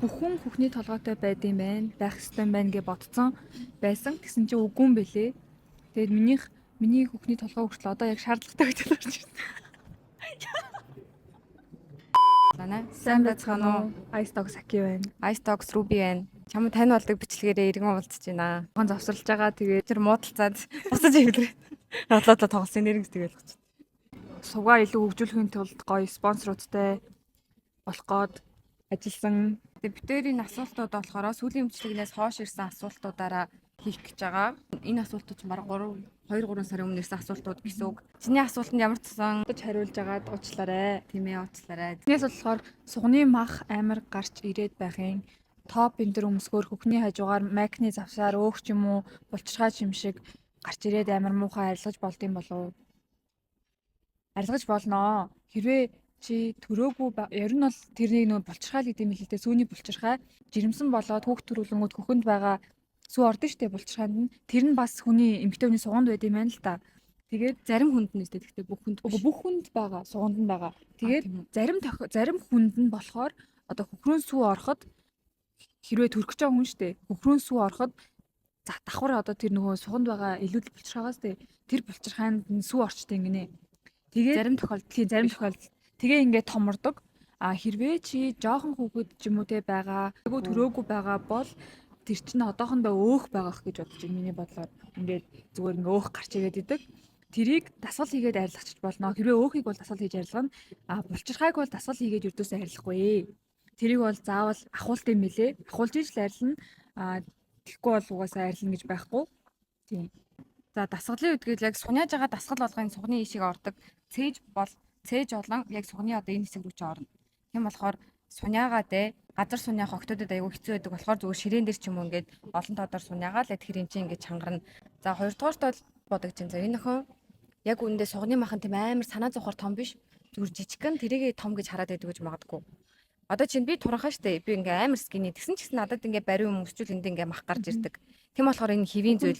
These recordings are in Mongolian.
бүхэн хүүхний толгойтой байд юм байна. Байх ёстой юм байна гэж бодсон байсан. Тэгсэн чинь үгүй юм бэлээ. Тэгээд миний хүүхний толгой хүртэл одоо яг шаардлагатай гэж болж байна. Лана. Сайн байцгаана уу? Ice Dog Saki байна. Ice Dogs Ruby байна. Чамд тань болдог бичлэгээрээ иргэн уулзж байна. Хон завсарлаж байгаа. Тэгээд Тэр муудалцаад буцаж ивлээ. Надлаадаа тоглосон нэрнгэс тэгэл гоч. сугаа илүү хөгжүүлэхийн тулд гоё спонсоруудтай болох гээд ажилласан. Тэгээ битэрийн асуултууд болохоор сүүлийн бичлэгнээс хойш ирсэн асуултуудаараа хийх гэж байгаа. Энэ асуултууд ч баг 2-3 сарын өмнө ирсэн асуултууд гэсэн үг. Чиний асуултанд ямар ч сан Хариулж агаад уучлаарай. тийм ээ уучлаарай. Тэрнээс болохоор сугны мах амар гарч ирээд байхын топ энэ төр өмсгөр хөхний хажуугаар макны завсаар өөх ч юм уу булчирхай юм шиг гарч ирээд амар муухай арилгаж болдсон болов. Арилгаж болноо. Хэрвээ чи төрөөгүй ер нь бол тэрнийг нөө булчирхай л гэдэг юм хэлээ. Сүүний булчирхай жирэмсэн болоод хүүхд төрүүлэнгүүд хөхөнд байгаа сүү ордон штэ булчирхайнд нь. Тэр нь бас хүний эмэгтэй хүний суганд байд юм байна л та. Тэгээд Зарим хүнд нь үстэй гэхдээ бүх хүнд бүх хүнд байгаа, суганд нь байгаа. Тэгээд зарим хүнд нь болохоор одоо хөхрөн сүү ороход хэрвээ төрөх гэж байгаа хүн штэ. Хөхрөн сүү ороход за давхар одоо тэр нөгөө суганд байгаа илүүдэл булчирхайгаас тэр булчирхайнд нь сүү орчтой ингэнэ. Тэгээд зарим тохиолдолд тэгээ ингээд томордог. А хэрвээ чи жоохон хүүхэд ч юм уу те байгаа, төрөөгүй байгаа бол тэр чинь одоохондоо өөх байгаах гэж бодож байна миний бодлоор. Ингээд зүгээр ингээ өөх гарч ирээд идэг. Тэрийг дасгал хийгээд арилгачих болно. Хэрвээ өөхийг бол дасгал хийж арилгана. А булчирхайг бол дасгал хийгээд юрдөөсөө арилгахгүй. Тэрийг бол заавал ахуулт юм билэ. Ахуулж иж л арилна. А тэгэхгүй бол угаасаа арилна гэж байхгүй. Тийм. За дасгалын үдгээл яг суняаж байгаа дасгал болгоны сугны ишиг ордог. Цээж болон яг сугны одоо энэ хэсэг рүү ч орно. Тийм болохоор суняагаад газар суняах октодод аягүй хэцүү байдаг болохоор зүгээр ширээн дээр ч юм уу ингээд олон тоодоор суняагаад л тэр юм чинь ингээд чангарна. За хоёрдугаарт бол бодож чинь за энэ охин яг үүндээ сугны махан тийм амар санаа зовхоор том биш. Зүгээр жижигхэн тэрийг том гэж хараад байдаг гэж магадгүй. Одоо чинь би туранхаа штэ би ингээ амар скини тэгсэн ч гэсэн надад ингээ бариу өмсчүүл энд ингээ мах гарч ирдэг. Тийм болохоор энэ хэвийн зүйл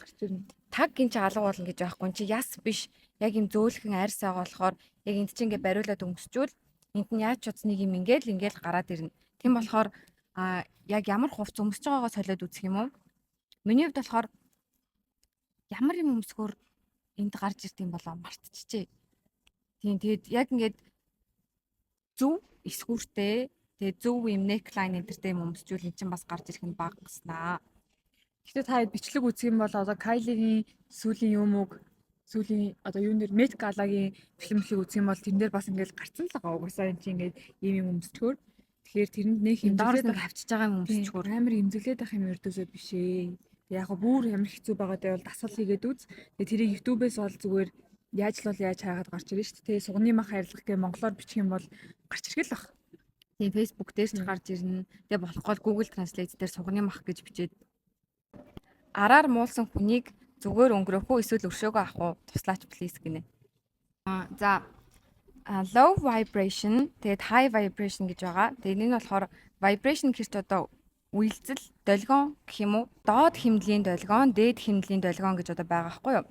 таг гин чи алга болно гэж байхгүй чи яс биш яг юм зөөлхөн арьс байгаа болохоор яг энд чи ингээ бариулаад өмсчүүл энд нь яаж ч утсныг юм ингээл гараад ирнэ. Тийм болохоор яг ямар хувц өмсөж байгаагаа солиод үзэх юм уу? Миний хувьд болохоор ямар юм өмсгөр энд гарч ирд юм болоо мартчихжээ. Тийм тэгээд яг ингээд зөв эсгүүртэй тэгээ зөв юм neckline энтертэй юм өмсчүүл эн чинь бас гарч ирэх нь багаснаа. Гэхдээ та бичлэг үзэх юм бол одоо Кайлигийн сүүлийн сүүлийн одоо юун дээр Met Gala-гийн бэлэмжлэг үзэх юм бол тэрэн дээр бас ингээд гарцсан л байгаа. Угаасаа энэ чинь ингээд юм өмсчгөр. Тэгэхээр тэрэнд нэг доороос нэг хавчиж байгаа юм өмсчгөр амар имзэглээд байх юм ердөөсөө биш ээ. Яг го бүр амар хэцүү байгаадаа бол дасгал хийгээд үз. Тэгээ тэрийг YouTube-ээс ол зүгээр яаж хаагаад гарч ирнэ шүү дээ. Сугны мах арилгах гэх монголоор бичих юм бол гарч ирэх л баг. Тийм Facebook дээр ч гарч ирнэ. Тэгээ болохгүй Google Translate дээр сугны мах гэж бичээд араар муулсан хүнийг зүгээр өнгөрөөх үү эсвэл өршөөгөө авах уу? Туслаач please гинэ. За low vibration тэгээд high vibration гэж байгаа. Тэгээд энэ нь болохоор vibration гэхэрч одоо үйлдэл долгион гэх юм уу? Доод хэмнэлийн долгион, дээд хэмнэлийн долгион гэж одоо байгаа байхгүй юу?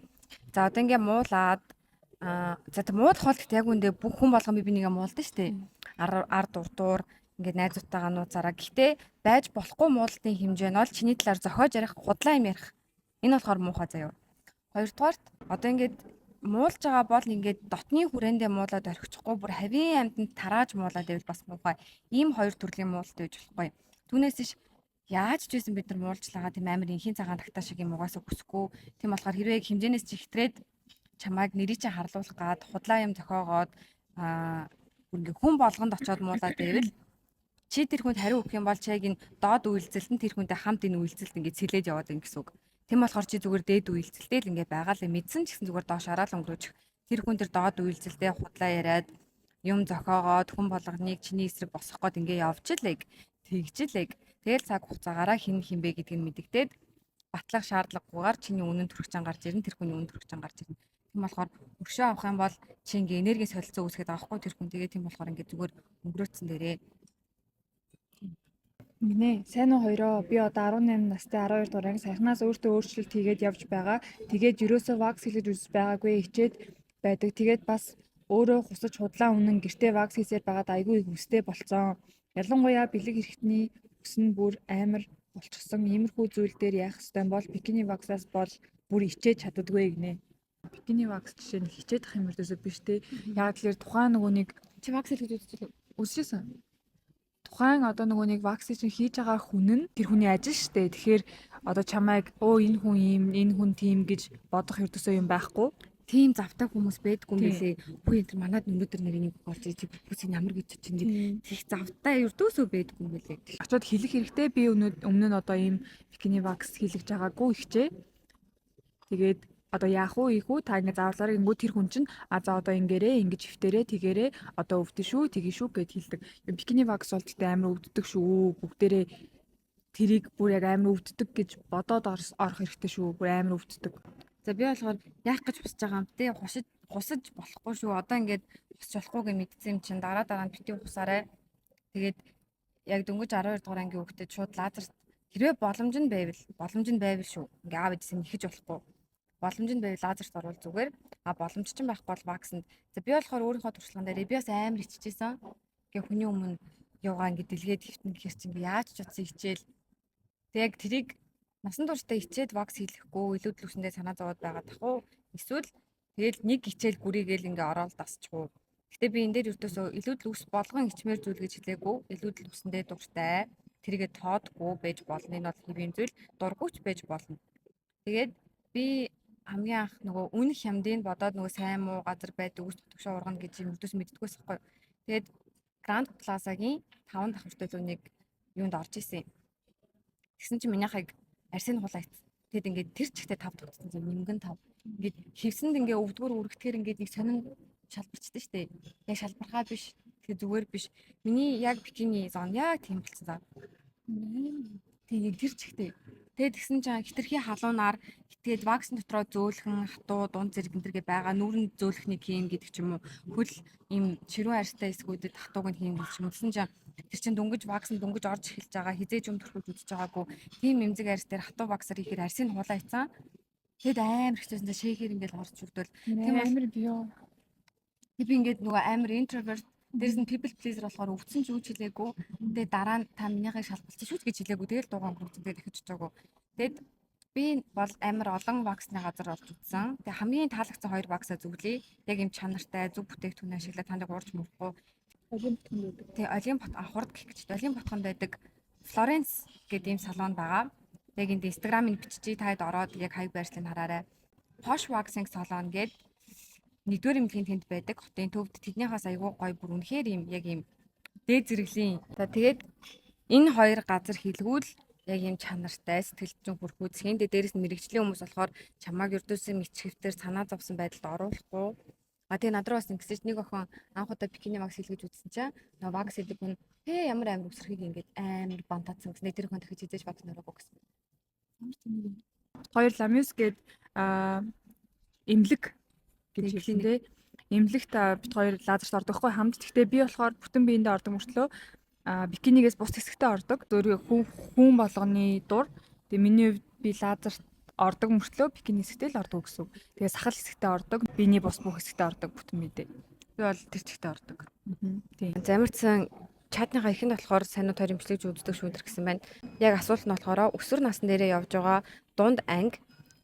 За одоо ингээ муулаад за тэг муулах бол яг үндэ бүх хүн болгон би нэгэ муулдаг шүү дээ. Ард урдуур ингээд найзуудтайгаа нууцараа. Гэхдээ байж болохгүй муулалтын хэмжээ нь бол чиний талаар зохиож ярих, худлаа юм ярих. Энэ болохоор муухай заяа. Хоёрдугаарт одоо ингээд муулж байгаа бол ингээд дотны хүрээндээ муулаад орхичихгүй бүр хавийн амьтанд тарааж муулаад байвал бас муухай. Ийм хоёр төрлийн муулалт байж болохгүй. Түүнээс ш яаж ч байсан бид нар муулжлаагаа тийм амар инхийн цагаан тагтаа шиг юм угаасаа хүсэхгүй. Тийм болохоор хэрвээ хэмжээнээс чихтрээд чамайг нэрий чи харлуулах гад худлаа юм зохиогоод ингээ хүн болгонд очиод муулаад байвал чи тэр хүнд хариу өгөх юм бол чиг энэ доод үйлдэлт нь тэр хүнтэй хамт энэ үйлдэлт ингээ цэлээд яваад ин гэсэн үг. Тийм болохоор чи зүгээр дээд үйлдэлтэй л ингээ байгаа л мэдсэн ч гэсэн зүгээр доош хараад өнгөрөөж тэр хүн тэр доод үйлдэлтэй худлаа яриад юм зохиогоод хүн болгоныг чиний эсрэг босгох гээд ингээ явчихлыг тэгжлэг. Тэгэл цаг хугацаагаараа хинбэ гэдгийг мэдэгдээд батлах шаардлагагүйгээр чиний үнэн төрөгчөн гарч ирнэ тэр хүний үнэн төрөгчөн гарч ирнэ. Тийм болохоор өршөө авах юм бол чи ингээ энергийн солилцоо үүсгээд байгаа хгүй тэр хүн тэгээ тийм болохоор ингээ зүгээр өнгөрөөцсөн дээрээ. Минь сайн уу хоёроо би одоо 18 настай 12 дугаар анги саяхнаас өөртөө өөрчлөлт хийгээд явж байгаа. Тэгээд ерөөсөө вакс хийж үзэж байгаагүй хичээд байдаг. Тэгээд бас өөрөө хусаж худлаа үнэн гэртээ вакс хийсээр байгаад айгүй их өстэй болцсон. Ялангуяа бэлэг эрхтний өснө бүр амар болчихсон иймэрхүү зүйл дээр яах ёстой бол бикини ваксаас бол бүр ичээж чаддаггүй гинэ. Бикини вакс жишээ нь хичээд ах юм ердөөсөө биш те. Яг тэгэхээр тухайн нөгөө нэг Чи вакс хийж үзчихлээ. үсчихсэн. Тухайн одоо нөгөө нэг вакс чинь хийж байгаа хүн нь тэр хүний ажил штэ. Тэгэхээр одоо чамайг энэ хүн ийм, энэ хүн тийм гэж бодох ердөөсөө юм байхгүй. Тийм завтай хүмүүс байдгүй юм Тийм. билээ. Хүү энэ тэр манад өнөөдөр нэг нэг болж чи бүсийг ямар гэж чинь ингэ их завтай ердөөсөө байдгүй юм билээ. Очоод хэлэх хэрэгтэй би өмнө нь одоо ийм бикини вакс хийлгэж байгаагүй ихчээ. Тэгээд одоо яах вэ ийх үү та ингэ заавлаараа ингэв тэр хүн чинь за одоо ингээрээ ингэж хөвтөрээ тэгээрээ одоо өвдөн шүү тгий шүү гэд хэлдэг. Бикини вакс бол гэдэг амар өвддөг шүү. Бүгдээрээ тэрийг бүр яг амар өвддөг гэж бодоод орох хэрэгтэй шүү. Бүр амар өвддөг. За би болохоор яах гэж босч байгаа юм те хусаж болохгүй шүү. Одоо ингээд босч болохгүй гэж мэдсэн юм чинь дараа нь битгий хусаарай. Тэгээд яг дөнгөж 12 дугаар ангийн хүүхдэд шууд лазер хэрвээ боломж нь байвал шүү. Ингээ аав ээжсэн нэхэж болохгүй. Боломж нь байвал лазерт орвол зүгээр. Боломж ч байхгүй бол ваксанд. За би болохоор өөрийнхөө туршлаган дээр би бас амар иччихсэн. Ингээ хүний өмнө яваа ингээ дэлгээд хөвтөн гэхэр чинь яаж ч утсан хичээл. Тэг яг тэрийг насан туршдаа ичээд вакс хийлэхгүй илүүдл үсэндээ санаа зовоод байгаа тахуу. Эсвэл тэгэл нэг хичээл гүрийгээл ингээ ороод дасчихгүй. Гэтэ би энэ дээр ердөөсөө илүүдл үс болгон ичмээр зүйл гэж хэлээгүй. Илүүдл үсэндээ дуртай. Тэргээ тоодгүй байж болно. Энэ бол хэвийн зүйл дургүйч байж болно. Тэгээд би хамгийн анх нөгөө үнэх хямдыг бодоод нөгөө сайн муу газар байдаг үс төгшөө ургана гэж юм ердөөс мэддэггүйс хэвгүй. Тэгээд Grand Plaza-гийн 5 давхартай л нэг юунд орж исэн. Тэгсэн чинь минийхийг арсын хулайц. Тэгэд ингээд тэр чигтээ 5 тогтсон юм нингэн 5. Ингээд хевсэнд ингээ өвдгөр үргэтгэхэр ингээд нэг сонин шалбарчдаг штэ. Яг шалбархаа биш. Тэгээ зүгээр биш. Миний яг бикини зон яг тийм болсон заа. Тэгээ тэр чигтээ. Тэгээд тэгсэн чинь хитрхи халуунаар тэгээд ваксын дотроо зөөлхөн хатуу дунд зэрэг энтергээ байгаа нүүрэн зөөлхний крем гэдэг ч юм уу хөл ийм ширүүн арьстай эсгүүдэд хатууг нь хийм гэж юм. Тэгсэн чинь тэр чинь дөнгөж вакс нь дөнгөж орж эхэлж байгаа хизээж юм төрхөж үзэж байгаагүй тийм эмзэг арьс дээр хатуу ваксаар ихээр арьсыг хулайцсан. Тэгэд амар хэцүүсэн шейхэр ингээд орж үрдвэл Тийм амар биё. би ингээд нөгөө амар introvert дээрс нь people pleaser болохоор өвдсөн ч юу ч хэлээгүй. Тэгээд дараа нь та минийхээ шалбалчих шүү гэж хэлээгүй. Тэгэл дуугаан хурцдаг дахиж чаагүй. Тэгэд би бол амар олон ваксны газар орж үзсэн. Тэгээд хамгийн таалагдсан 2 ваксаа зүглэе. Яг юм чанартай зөв бүтээгдэхүүн ашиглаад танд уурж мөрөхгүй. Олимп гэдэг. Тэгээ Олимп бот хурд гэх гэж. Олимп ботхонд байдаг Florence гэдэг ийм салон байгаа. Яг энд Instagram-ыг биччихье таад ороод яг хаяг байршлыг хараарай. Posh Waxing салон гэдэг нэгдүгээр эмнэлгийн тэнд байдаг. Хотын төвд тэднийхээс айгүй гоё бүр үнэхээр юм яг юм дээд зэрэглийн. Тэгээд энэ хоёр газар хэлгүүл яг юм чанартай сэтгэл зүйн хүрх үзэхин. Дээрээс нь мэрэгжлийн хүмүүс болохоор чамааг ердөөсөө мичгэвтер санаа зовсон байдалд оруулахгүй. Тэгээ над руу бас ингэсэж нэг охин анх удаа бикини вакс хийлгэж үзсэн чинь нөө вакс хийдэг хүн ямар амар өсрөхийг ингээд амар бантаадсан гэсэн. Тэр хүн дахиж хийж вакс нөрөөгүй гэсэн. Хоёр ламюс гээд эмнэлэг гэж хэлэндээ эмнэлэгт бит хоёр лазерт ордог хгүй хамт. Гэхдээ би болохоор бүтэн биендээ ордог мөртлөө бикинигээс бус хэсэгтээ ордог. Зөөргөө хүн болгоны дур. Тэгээ миний хувьд би лазерт ордог мөртлөө бикини хэсэгтээ л ордог гэсэн үг. Тэгээ сахал хэсэгтээ ордог. Биений бус бүх хэсэгтээ ордог бүтэн биедээ. Би бол тэр чигтээ ордог. Тийм. Замирцсан чатныхаа ихэнд болохоор санаа торимчлэгж үздэг шүүдэр гэсэн байна. Яг асуулт нь болохоор өсвөр насны дээрээ явж байгаа дунд анги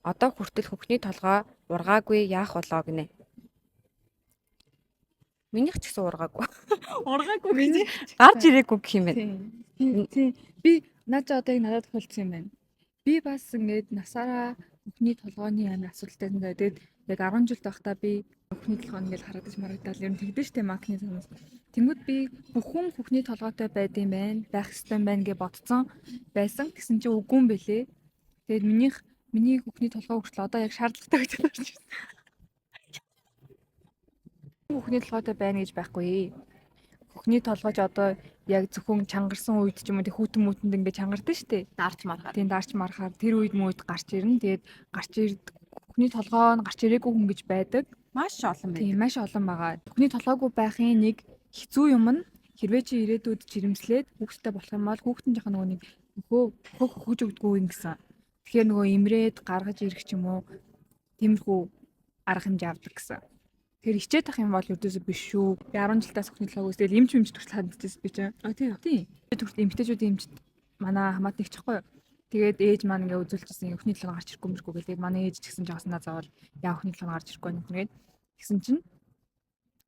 одоо хүртэл хөхний толгой ургаагүй яах болоо гинэ. Минийх ч гэсэн ургаагүй. Ургаагүй гэж Гарч ирээгүй гэх юм байна. Тийм. Би наача одоо яг надад тохиолдсон юм байна. Би бас ингээд насаараа бүхний толгойн амар асуудалтай юм даа. Тэгээд яг 10 жил байхдаа би бүхний толгой ингээд харагдаж марагдаад ер нь тэгдэж штэ макны санаас. Тэнгүүд би бүхэн бүхний толгойтой байдсан байна, байх ёстой байна гэж бодцсон байсан. Тэгсэн чинь үгүй юм бэлээ. Тэгээд миний бүхний толгой хүртэл одоо яг шаардлагатай гэж байна. Бүхний толгойтой байна гэж байхгүй. Бүхний толгойч одоо яг зөвхөн чангарсан үед ч юм уу хүүтэн мүтэнд ингээд чангардаг штэ. Дарч маргаар. Тийм дарч мархаар тэр үед мöyд гарч ирнэ. Тэгээд гарч ирдэг бүхний толгой нь гарч ирээгүй хүн гэж байдаг. Маш олон байна. Тийм маш олон байгаа. Бүхний толгойгүй байхын нэг хэцүү юм нь хэрвээ чи ирээдүйд жирэмслээд хүүхдтэй болох юм бол хүүхдэн жоохон нөгөө нэг хөхөж өгдөггүй юм гэсэн. Тэгэхээр нөгөө имрээд гаргаж ирэх ч юм уу тиймэрхүү арга хэмжээ авдаг гэсэн. Тэгэхээр хичээд ах юм бол ердөөсөө биш шүү. Би 10 жилдээс бүхний толгойгүйс тэгэл эмч төрөл хандчихсэн би чинь. Тийм. Тийм. Төрөл эмгтээчүүд эмч манай хамаатны чихгүй. Тэгээд ээж маань ингээ үзүүлчихсэн өхний толгой гарч ирэхгүй мэргүй гэл. Тэгээд манай ээж ч гэсэн жааснаа заавал яа өхний толгой гарч ирэхгүй юм тэгээд тэгсэн чинь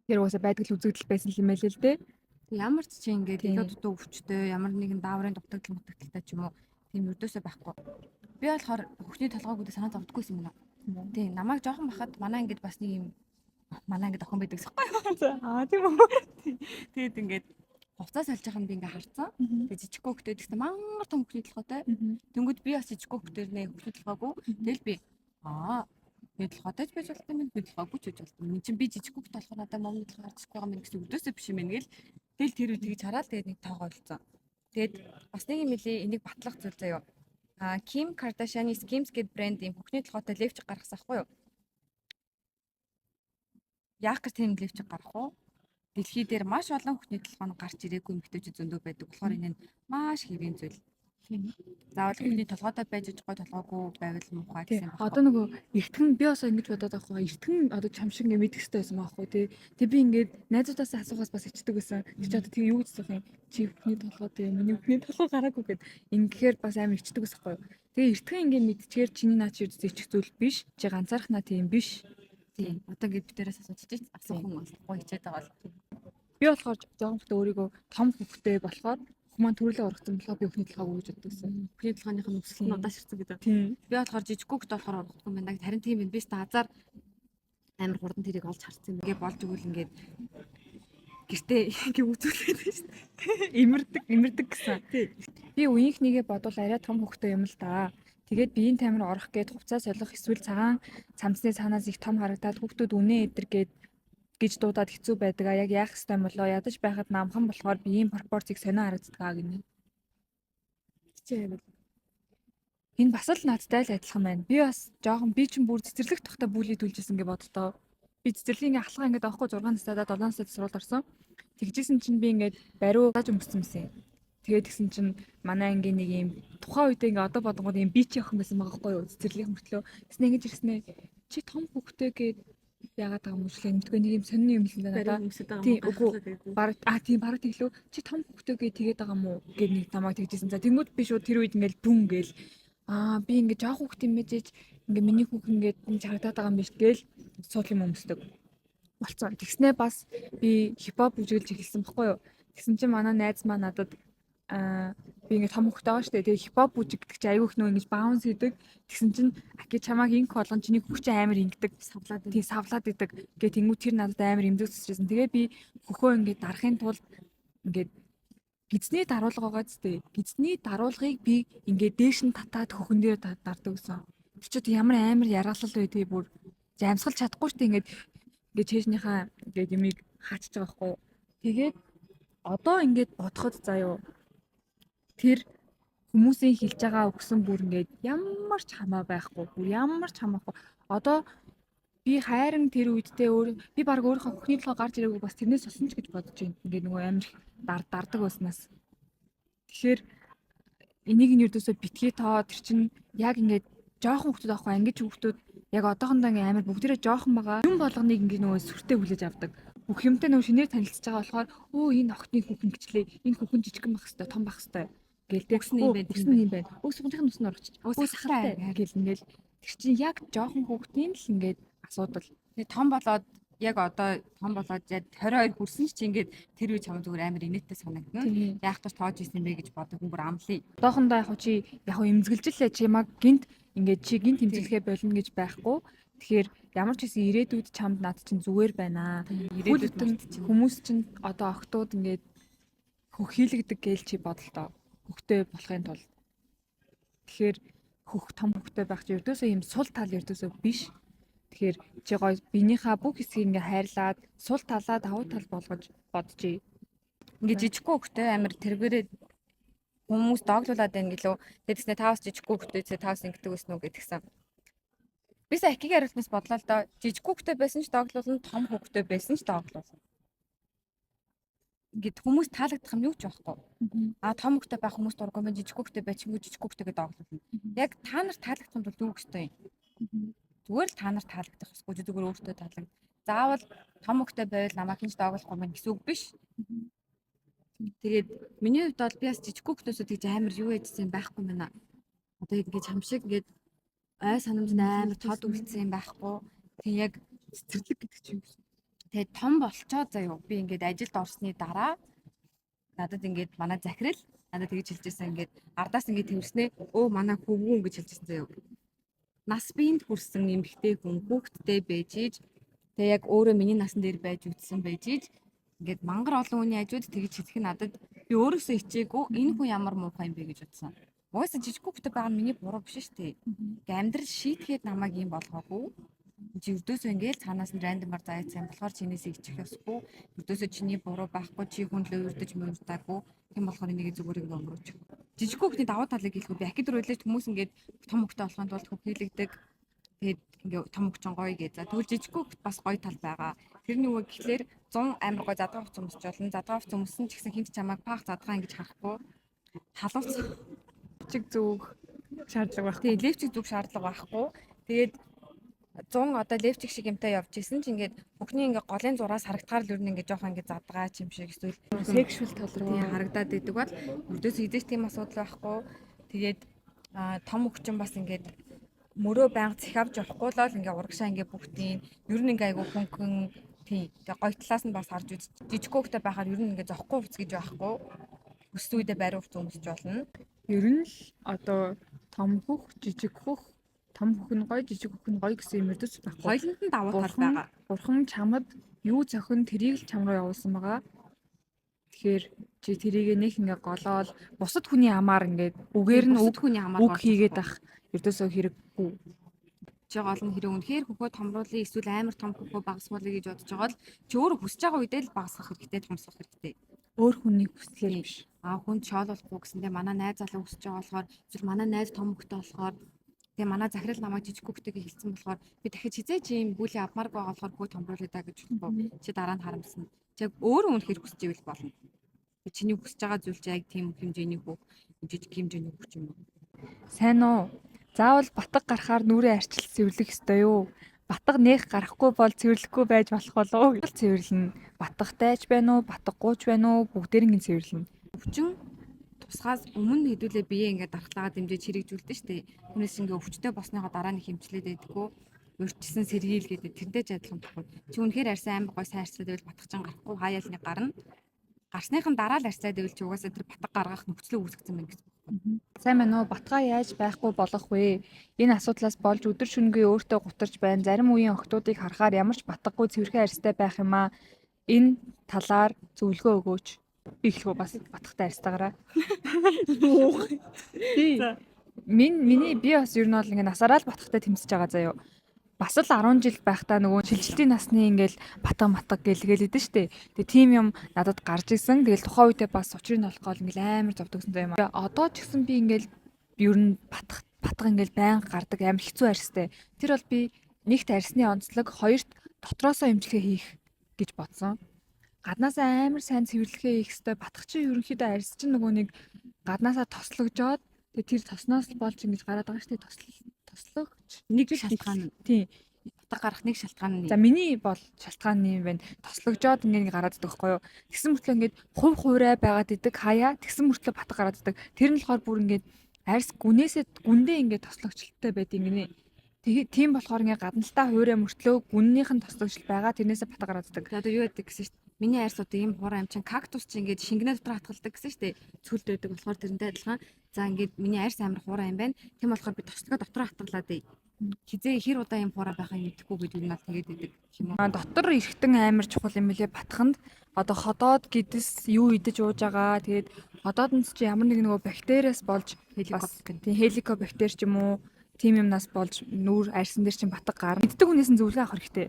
тэр уусаа байдаг л үзэгдэл байсан юм байл л дээ. Ямар ч чи ингээд Тийм. илүү дутуу өвчтэй, ямар нэгэн дааврын дутагдaltaй ч юм уу тийм өрдөөсөө байхгүй. Би болохоор хөхний толгойг санаа зовдггүйсэн юм аа. Тийм, намайг жоохон бахад манай ингээд бас нэг юм манай ингээд охин байдаг гэсэхгүй юу? Тийм үү. Тэгээд ингээд хувцас салж байгаа нь би ингээд харцсан. Тэгээд жижиг хөхтэй гэсэн мангар том хөхний толгойтой. Тэнгүүд би бас жижиг хөхтэй нэ хөхний толгойгүй. Тэгэл би тэгээд толгойтой ч байж болтой юм, би толгойгүй ч байж болтой. Min чинь би жижиг хөхтэй болохоор надад момны толгой гарч ирэх байгаа юм гэсэн өрдөөсөө биш юм ингээл. Тэгэл тэр үед тэгж хараад тэгээд нэг тоогоо олцсон. Тэгээд бас нэг юм хэлий энийг батлах зүйл заяа. Kim Kardashian-ы Skims гэдэг брэндийн хөхний толгойтой левч гаргасан ахгүй юу? Яах гэж тийм левч гарах уу? Дэлхий дээр маш олон хөхний толгой нь гарч ирээгүй эмэгтэйчүүд зөндөө байдаг. Болохоор энэ нь маш хэвийн зүйл. Заавал хөхний толгойтой байж гой толгойгүй байвал муухай гэсэн байна. Одоо нөгөө эртхэн би бас ингэж бодоод байгаа байхгүй. Эртхэн одоо чам шиг ингэ мэдэх хэрэгтэй байсан байхгүй тий. Тэг би ингээд найзуудаас асуухаас бас ичдэг байсан. Тэг чи одоо тэг юу гэж асуух юм? Чи хөхний толгойтой юм. Миний хөхний толгой гараагүй гэд ингэхээр бас амар ичдэг байсан байхгүй. Тэгээ эртхэн ингэ мэдчихээр чиний наа чи үз ичих зүйл биш. Чи ганцаарх наа тийм биш. Тийм. Одоо ингээд битээрээс асуучих асуух юм асахгүй хичээд байгаа бол. Би болохоор жоохон хөтө өөрийгөө том хөхтэй болохоор хүмүүс төрөлөө ургацсан болохоор би өхний толгойг өгж боддог гэсэн. Хөхний толгойных нь өсөлт нь удаа ширцэн гэдэг. Тийм. Би болохоор жижиг хөхтэй болохоор ургахгүй юм байна. Харин тийм юм биш та азар амар хурдан тэрийг олж харсан юм. Ингээ болж өгвөл ингээд гэртээ ингээ үзүүлээд байна шүү дээ. Имэрдэг гэсэн. Би үеийнхнийгээ бодвол арай том хөхтэй юм л да. Тэгээд биеийн тамир орох гээд хувцас солих эсвэл цагаан цамцны цаанаас их том харагдаад хүүхдүүд үнэ эдэр гэж дуудаад хэцүү байдаг. Яг яах ёстой юм болоо? Ядаж байхад намхан болохоор биеийн пропорцийг сонио харагддаг гинэ. Энэ бас л надтай л адилхан байна. Би бас жоохон би ч бүр цэцэрлэг тухтай бүлий төлжсэн гэж боддоо. Би цэцэрлэгийн ахлага ингээд авахгүй 6 настайдаа 7 настайд сурвалж орсон. Тэгжсэн чинь би ингээд бариу зааж өмссөн юмсэн. Тэгээд тэгсэн чинь манай ангийн нэг юм тухайн үед ингээ одоо бодгоод юм би чи охин байсан байгаа хгүй юу цэцэрлэгийн мөртлөө. Тэснэ ингэж ирснэ. Чи том хөхтэй гээд яагаад байгаа юм бэ? Мэдгүй нэг юм сонин юм л надаа. Тийм үгүй. Бараг тийм бараг тэглөө. Чи том хөхтэй гээд тэгээд байгаа юм уу гэд нэг тамаг тэгжсэн. За тэнгууд би шууд тэр үед ингээл бүм гээл би ингээ жоох хөхт юм байж ингээ миний хүүх ингээд харагдаад байгаа юм биш гээл суул юм өмсдөг. Болцсон. Тэгснээ бас би хипхоп үжиглж эхэлсэн баггүй юу? Тэгсэн чинь манай найз маань надад би ингээ том хөхтэй байгаа шүү дээ. Тэгээ хипхоп үжигдэх чи аюух нөө ингэж баунс хийдэг. Тэгсэн чинь аки чамааг инк болгон чиний хөх чи амар ингэдэг. Савлаад идэг. Гээ тэнгуү тэр надад амар имзэг цэцрэсэн. Тэгээ би хөхөө ингээ дарахын тулд ингээ гизний даруулга байгаа зү. Гизний даруулгыг би ингээ дээш нь татаад хөхөн дээр дардаг гэсэн. Тэр чод ямар амар яргалал байдгийг бүр амсгалж чадахгүй шүү дээ. Ингээ чэжнийхаа ингээ юмыг хаачж байгаа байхгүй. Тэгээд одоо ингээд бодоход заяо тэр хүмүүсийн хэлж байгаа өгсөн бүр ингээд ямар ч хамаа байхгүй. Бүр ямар ч хамаахгүй. Одоо би хайран тэр үедээ би баг өөрийнхөө хөхний толгой гарч ирээгүй бас тэрнээс болсон ч гэж бодож байна. Ингээд нөгөө амар дардаг байснаас. Тэгэхээр энийг нь юрдөөсөө битгий тоо тэр чинь яг ингээд жоохон хүмүүс аахгүй ангиж хүмүүс яг одоохондоо ингээд амар бүгдээрээ жоохон байгаа. Юм болгоныг ингээд нөгөө сүртэй хүлээж авдаг. Бүх юмтай нөгөө шинээр танилцж байгаа болохоор энэ охтны хүүхэн гिचлээ. Энэ хүүхэн жижигхан байх хэвээр, том байх хэвээр гэлтэй өгсөн юм байна. Өсгөнийх нь ус нь орчих. Сахалтай гэл ингээл тэр чинь яг жоохон хүүхдийн л ингээд асуудал. Тэгээ том болоод яг одоо том болоод 22 хүрсэн ч ингээд тэр үе чам зүгээр амар инээдтэй санагдана. Яах гэж тоож исэн бэ гэж бодог бүр амлий. Одоохондоо яг чи яг имзгэлжлээ чи маг гинт ингээд чи гинт имзэлгээ болно гэж байхгүй. Тэгэхээр ямар ч хэсэг ирээдүйд чамд над чинь зүгээр байна. Ирээдүйд хүмүүс чинь одоо октод ингээд хөх хийлэгдэг гээл чи бодолтой. Хөхтэй болохын тулд. Тэгэхээр хөх том хөхтэй байх чи ердөөсөө юм сул тал ердөөсөө биш. Тэгэхээр чи гоё биенийхээ бүх хэсгийг ингээ хайрлаад сул талаа давуу тал болгож бодчихъя. Ингээ жижиггүй хөхтэй амар тэргээрээ хүмүүс дооглуулад байна гэлөө. Тэгээснэ тавс жижиггүй хөхтэй тавс ингэдэг байсан уу гэдгсэн. Би сая ахигийн хариултнаас бодлоо л доо. Жижиггүй хөхтэй байсан ч дооглуулна, том хөхтэй байсан ч дооглуулна. Ингээд хүмүүс таалагдах юм юу ч байхгүй. Том хөхтэй байх хүмүүс дурггүй мэн жижиг хөхтэй байчихгүй жижиг хөхтэйгээ дооглуулна. Яг та нар таалагдах юм бол юу гэстэй юм. Зүгээр л та нар таалагдах хэсгүй зүгээр өөртөө таалагд. Заавал том хөхтэй байвал намайг хинч дооглохгүй мэн гэсэн үг биш. Тэгээд миний хувьд бол би бас жижиггүй хүмүүсүүд тэгж амар юу яжсэн байхгүй мэнэ. Одоо ингэж хам шиг ингэж ой санамжнд амар тод үлдсэн юм байхгүй. Тэг яг цэцэрлэг гэдэг чинь юу? Тэгээд том болчоод заяа би ингээд ажилд орсны дараа надад ингээд манай захирал надад тэгж хэлжсэн ингээд ардаас ингээд тэрснээ өө манай хөвгүүн гэж хэлжсэн заяа. Нас биенд хүрсэн эмэгтэй хүн хүүхэдтэй байж иж тэг яг өөрөө миний насан дээр байж үтсэн байж иж ингээд мангар олон хүний хажууд тэгж хэлэх нь надад би өөрөөсөө хичээгүй энэ хүн ямар муухай юм бэ гэж бодсон. Угаасаа жижиг хүүхдтэй байгаа нь миний буруу биш шүү дээ. Ингээ амьдрал шийтгээд намайг юм болгоогүй. Чи өрдөөсөө ингээл цаанаас нь рандомаар заяацсан болохоор чинээс ичих ёсгүй. Өрдөөсөө чиний буруу байхгүй чи хүнлөө өрдөж мөрдөөгүй. Тийм болохоор энийг зүгээр ингээ өнгөрөөч. Жижиг хүүхдийн давуу талыг хэлэхгүй би ахид рүүлээж хүмүүс ингээд том хүүхдтэй болохын тулд хөв хийлэгдэг. Тэгээд ингээ том хүүхдэн гоё гэж. За тэгвэл жижиг хүүхд бас гоё тал байгаа. Тэрний үг гэхлээр 100 амар гоё задгаа хувц өмсч болно. Задгаа хувц өмсөн ч гэсэн хинт чамайг паах задгаа ингэж харахгүй. Халууц Чиг зүг шаардлага байх. Тэгээ левчик зүг шаардлага байхгүй. Тэгээд 100 одоо левчик шиг юмтай явж исэн чи ингээд бүхний ингээд голын зураас харагдахаар л ер нь ингээд жоохон ингээд задгаа юм шиг эсвэл Сексуал тал руу тийм харагдаад идэг бол өрдөөс хизээч тийм асуудал байхгүй. Тэгээд том хөгчин бас ингээд мөрөө байнга цэхавж явахгүй л ингээд урагшаа ингээд бүгдийн ер нь ингээд айгу хөнгөн тийм тэгээ гоё талаас нь бас харж үз. Жижиг хүүхдтэй байхаар ер нь ингээд зохгүй хувц гэж байхгүй. Өссөн үедээ бариу хувц өмсөж болно. ер нь л одоо том хөх, жижиг хөх, том хөх нь гоё, жижиг хөх нь гоё гэсэн юм өрдөж байхгүй. Хоёуланд нь давуу тал байгаа. Бурхан чамд юу зохин тэрийг л чам руу явуулсан байгаа. Тэгэхээр чи тэрийг нэг ингээ голоол бусад хүний амаар ингээ үгээр нь Бусад хүний хамаар үг хийгээд ах өрдөөсөө хэрэггүй. Жиг олон хэрэг үнэхээр хөхөө томруулъя эсвэл амар том хөхөө багасгуулъя гэж бодож байгаа л чи өөрөө хүсэж байгаа үедээ л багасгах хэрэгтэй, томсгох хэрэгтэй. Өөр хүний хүслээр биш. Хүнд шоолуулахгүй гэсэндээ манай найз залуу хүсэж байгаа болохоор эсвэл манай найз том хөхтэй болохоор тэгээ манай захирал намайг жижиг хөхтэйгээ хэлсэн болохоор би дахиж хизээч юм бүлий авмаарг байгаа болохоор хөө томруулъя даа гэж бодлоо. Чи дараа нь харамсна. Чи яг өөрөө үнэхээр хүсэж ивэл болно. Чиний хүсэж байгаа зүйл чи яг тийм хэмжээний хөх, жижиг хэмжээний хөх юм уу? Сайн уу? Заавал батг гарахаар нүрээ арчил цэвэрлэх ёстой юу? Батг нээх гарахгүй бол цэвэрлэхгүй байж болох болов уу? Цэвэрлэнэ. Батгтай ч байна уу, батггүйч байна уу? Бүгдээрийн цэвэрлэнэ. Өвчин тусгаас өмнө хэдүүлээ бие ингээд дархлаагаа дэмжиж хэрэгжүүлдэг шүү дээ. Түүнээс ингээд өвчтөй болсныхоо дараа нь хэмжлээд байдаггүй. Урьдчилсан сэргийл гэдэг тэрнтэй ч адилхан баггүй. Чи үнэхээр арьсан амар гой сайн арьсаад байвал батгачин гарахгүй хаяалны гарна. Гарсныхан дараа л арьсаад байвал чи угаасаа тэр батг гаргах нөхцөлөө үүсгэсэн байна гэсэн. Сайн байна уу? Батгаа яаж байхгүй болох вэ? Энэ асуудлаас болж өдөр шөнөгүй өөртөө гутарч байна. Зарим үеийн охтуудыг харахаар ямар ч батггүй цэвэрхэн арьстай байх юм аа. Энэ талаар зөвлөгөө өгөөч. Би эхлэв бас батгтай арьстаагаараа. Миний би бас ер нь бол ингээ насаараа л батгтай тэмцэж байгаа заяо. Бас л 10 жил байхдаа нөгөө шилжилтийн насны ингээл батг гэлээдэн штэ. Тэгээ тийм юм надад гарч исэн. Тэгэл тухайн үедээ бас учрыг нь олох гол ингээл амар зовдогсон заяа. Одоо ч гэсэн би ингээл ер нь батг ингээл байнга гардаг амар хэцүү арьстай. Тэр бол би нэгт арьсны онцлог, хоёрт дотроосоо имжлэхээ хийх гэж бодсон. Гаднаасаа амар сайн цэвэрлэхээ хийх хэвээр батг чинь ерөнхийдөө арьс чинь нөгөө нэг гаднаасаа тослогжоод тэгээ тэр тосноос л болж ингэж гараад байгаа штэ тослогч Нэг шалтгаан. Тийм. Батг гарах нэг шалтгаан нь. За миний бол шалтгаан юм байна. Тослогжоод ингэ гараад идэг байхгүй юу? Тэгсэн мөртлөө ингэ хувь хувираа байгаад идэг хаяа тэгсэн мөртлөө батг гараад идэг. Тэр нь болохоор бүр ингэ арьс гүндээ ингэ тослогчлолттой байд ингэнэ. Тэгээ тийм болохоор ингэ гадналтаа хувираа мөртлөө гүннийх нь тослогчл байгаа тэрнээсээ батг гараад идэг. За одоо юу яадаг гэсэн чинь миний арьс одоо ийм хураа юм чинь кактус чинь ингээд шингэнэ дотор хатгалдаг гэсэн шүү дээ. Цүлд байдаг болохоор тэрнтэй адилхан. За ингээд миний арьс амар хураа юм байна. Тийм болохоор би тослогоо дотор хатгалаад бай. Хизээ хэр удаа юм хураа байхаа мэдэхгүй гэж юу надад тэгээд идэг юм уу? Дотор эрэхтэн амар чухал юм лээ батханд. Одоо ходоод гэдэс юу идэж ууж байгаа. Тэгээд ходоодонд чи ямар нэг нөгөө бактериас болж бас тийм хеликобактер ч юм уу тийм юмнаас болж нүүр арьсан дээр чинь батг гарна. Иддэг хүнээс нь зөвлөгөө авах хэрэгтэй.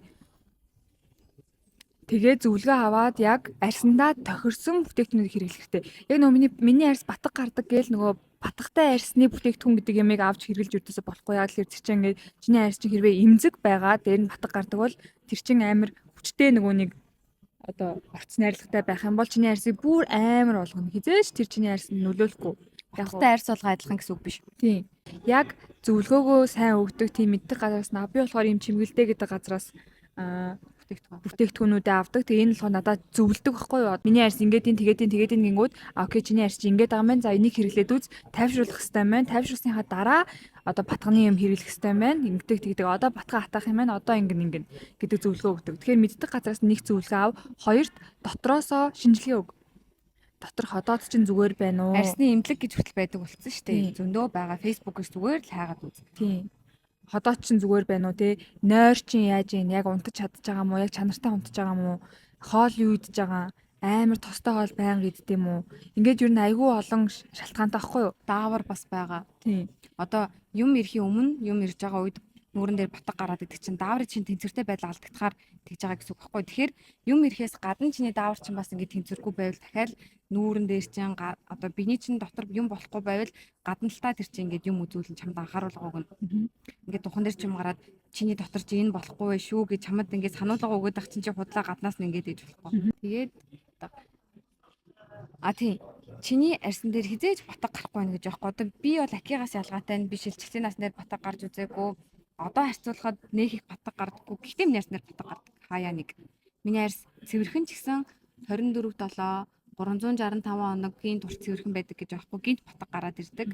Тэгээ зөвлөгөө аваад яг арьсандаа тохирсон бүтээгдэхүүнийг хэрэглэх хэрэгтэй. Яг нөгөө миний арьс батг гардаг гээл нөгөө батгтай арьсны бүтээгдэхүүн гэдэг ямиг авч хэрэглэж өрдөөсө болохгүй. Яг л тэр чинь ингээд чиний арьс чинь хэрвээ эмзэг байгаа дээр нь батг гардаг бол тэр чинь амар хүчтэй нөгөө нэг одоо орц найрлагатай байх юм бол чиний арьсыг бүр амар болгоно. Хизээч тэр чиний арьс нь нөлөөлөхгүй. Батгтай арьс болгоо адилхан гэсэн үг биш. Тийм. Яг зөвлөгөөгөө сайн өгдөг тийм мэддэг газраас наа. Би болохоор юм чимгэлдээ гэдэг газраас Бүтээгдэхүүнүүдээ авдаг. Тэгээ энэ болохоор надад зөвлөдөг байхгүй юу? Миний арьс ингээд тэгээд гингүүд окей чиний арьс чи ингээд байгаа мэн. За энийг хэрэглээд үз. Тайвшруулах хэрэгтэй байна. Тайвшруулсныхаа дараа одоо батганы юм хэрэглэх хэрэгтэй байна. Ингэдэг тэгдэг. Одоо батгаа хатаах юм байна. Одоо ингэн гэдэг зөвлөгөө өгдөг. Тэгэхээр мэддэг газраас нэг зөвлөгөө ав. Хоёрт дотроосоо шинжилгээ өг. Дотор ходоод чинь зүгээр байна уу? Арьсны эмнэлэг гэж хүртэл байдаг болсон шүү дээ. Зөндөө байгаа фэйсбүүкээс зүгээр л хайгаад үз. Тийм. Ходоод чинь зүгээр байна уу те? Нойр чинь яаж ийн? Яг унтаж чадж байгаа мó? Яг чанартай унтаж байгаа мó? Хоол юу идэж байгаа? Амар тостой хоол байнга иддэм юм уу? Ингээд юу н айгүй олон шалтгаантай байхгүй юу? Даавар бас байгаа. Тийм. Одоо юм ирэхийн өмнө юм ирж байгаа үед нүүрэн дээр батг гараад идэх чинь дааврын чинь тэнцвэртэй байдал алдагдахаар тэгж байгаа гэсэн үг байхгүй. Тэгэхээр юм ирэхээс гадна чиний даавар чинь бас ингээд тэнцвэргүй байвал дахиад нүүрэн дээр чинь одоо биений чинь дотор юм болохгүй байвал гадна талтаа тэр чинь ингээд юм үзүүлэн чамд анхааруулга өгнө. Ингээд духан дээр ч юм гараад чиний дотор чи энэ болохгүй байх шүү гэж чамд ингээд сануулга өгöd ах чинь чи худлаа гаднаас нь ингээд ээж болохгүй. Тэгээд тийм чиний арьсан дээр хизээж батг гарахгүй байна гэж байхгүй. Одоо би бол акигаас ялгаатай нь би шилжчихсэн наснаар батг гарч үзээгүй. Одоо харьцуулахад нэг их батг гардаггүй. Гэхдээ миний арьснаар батг гардаг. Хаяа нэг. Миний арьс цэвэрхэн ч гэсэн 24/7 365 хоногийн турш цэвэрхэн байдаг гэж байхгүй. Гинт батг гараад ирдэг.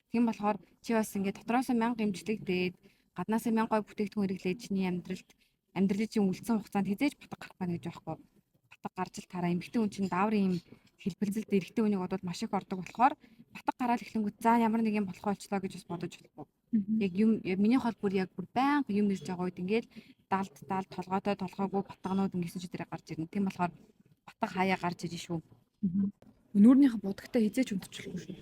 Тийм болохоор чи бас ингээд дотроосоо 1000 эмчлэг дээд гаднаасаа 1000 гой бүтээгдэхүүн хэрэглээд чиний амьдралын чинь үлдсэн хугацаанд хизээж батг гарах байна гэж байхгүй. Батг гарч л тараа эмэгтэй хүн чинь дааврын юм хэлбэлзэлд эрэгтэй хүнийг бодвол маш их ордог болохоор батг гараад эхлэнгүүт за ямар нэг юм болох болчлоо гэж бас бодож болохгүй. Яг миний хол бүр байнга юм ирж байгаа үед ингээд далд толгойтой толгойгүй батганууд ингэсэн чи тэрэ гарч ирнэ. Тийм болохоор батг хаяа гарч ирнэ шүү. Нүүрнийхээ будагтай хизээч унтчихлгүй шүү.